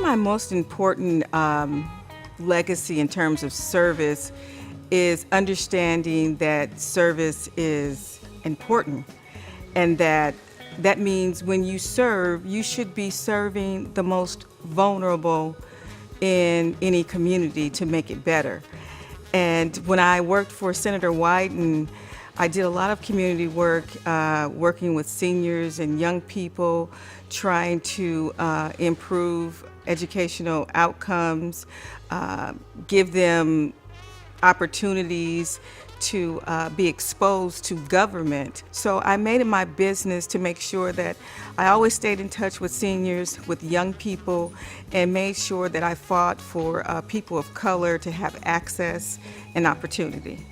my most important legacy in terms of service is understanding that service is important, and that means when you serve, you should be serving the most vulnerable in any community to make it better. And when I worked for Senator Wyden, I did a lot of community work, working with seniors and young people, trying to improve educational outcomes, give them opportunities to be exposed to government. So I made it my business to make sure that I always stayed in touch with seniors, with young people, and made sure that I fought for people of color to have access and opportunity.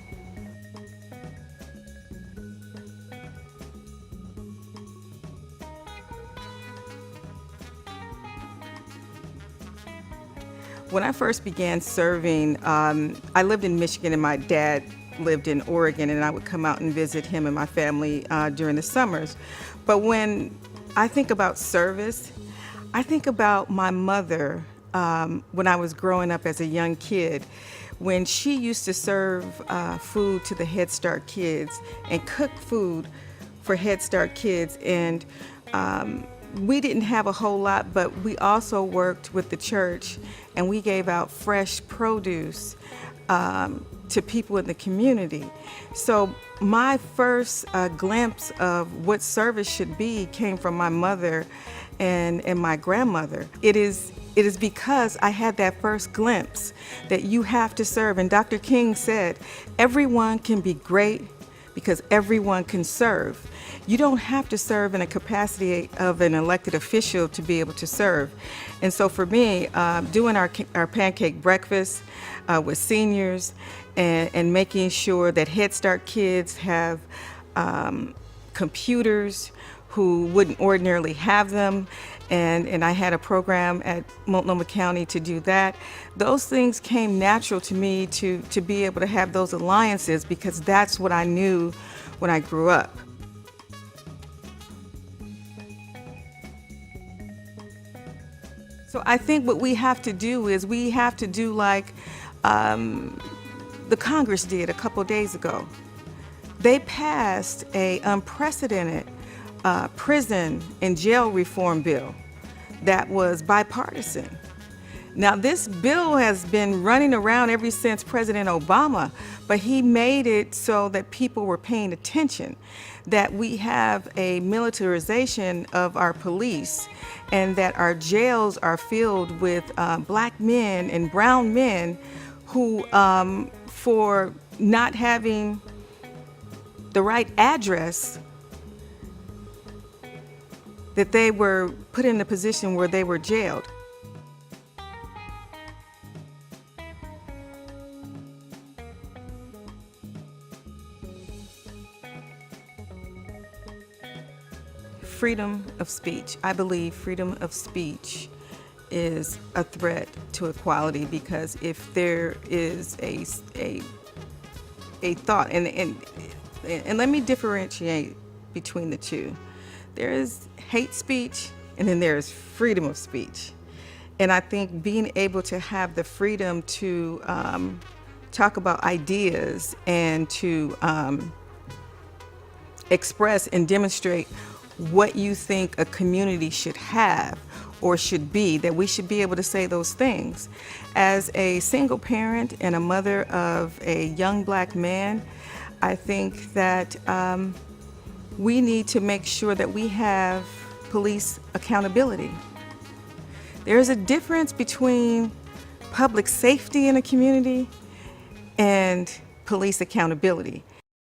When I first began serving, I lived in Michigan and my dad lived in Oregon, and I would come out and visit him and my family during the summers. But when I think about service, I think about my mother when I was growing up as a young kid, when she used to serve food to the Head Start kids and cook food for Head Start kids. And we didn't have a whole lot, but we also worked with the church and we gave out fresh produce to people in the community. So my first glimpse of what service should be came from my mother and my grandmother. It is because I had that first glimpse that you have to serve. And Dr. King said, everyone can be great because everyone can serve. You don't have to serve in a capacity of an elected official to be able to serve. And so for me, doing our pancake breakfast with seniors and making sure that Head Start kids have computers who wouldn't ordinarily have them, and I had a program at Multnomah County to do that. Those things came natural to me to be able to have those alliances because that's what I knew when I grew up. So I think what we have to do is we have to do like the Congress did a couple days ago. They passed an unprecedented prison and jail reform bill that was bipartisan. Now, this bill has been running around ever since President Obama, but he made it so that people were paying attention, that we have a militarization of our police, and that our jails are filled with black men and brown men who, for not having the right address, that they were put in a position where they were jailed. Freedom of speech. I believe freedom of speech is a threat to equality, because if there is a thought, and let me differentiate between the two. There is hate speech, and then there is freedom of speech. And I think being able to have the freedom to talk about ideas and to express and demonstrate what you think a community should have or should be, that we should be able to say those things. As a single parent and a mother of a young black man, I think that we need to make sure that we have police accountability. There's a difference between public safety in a community and police accountability.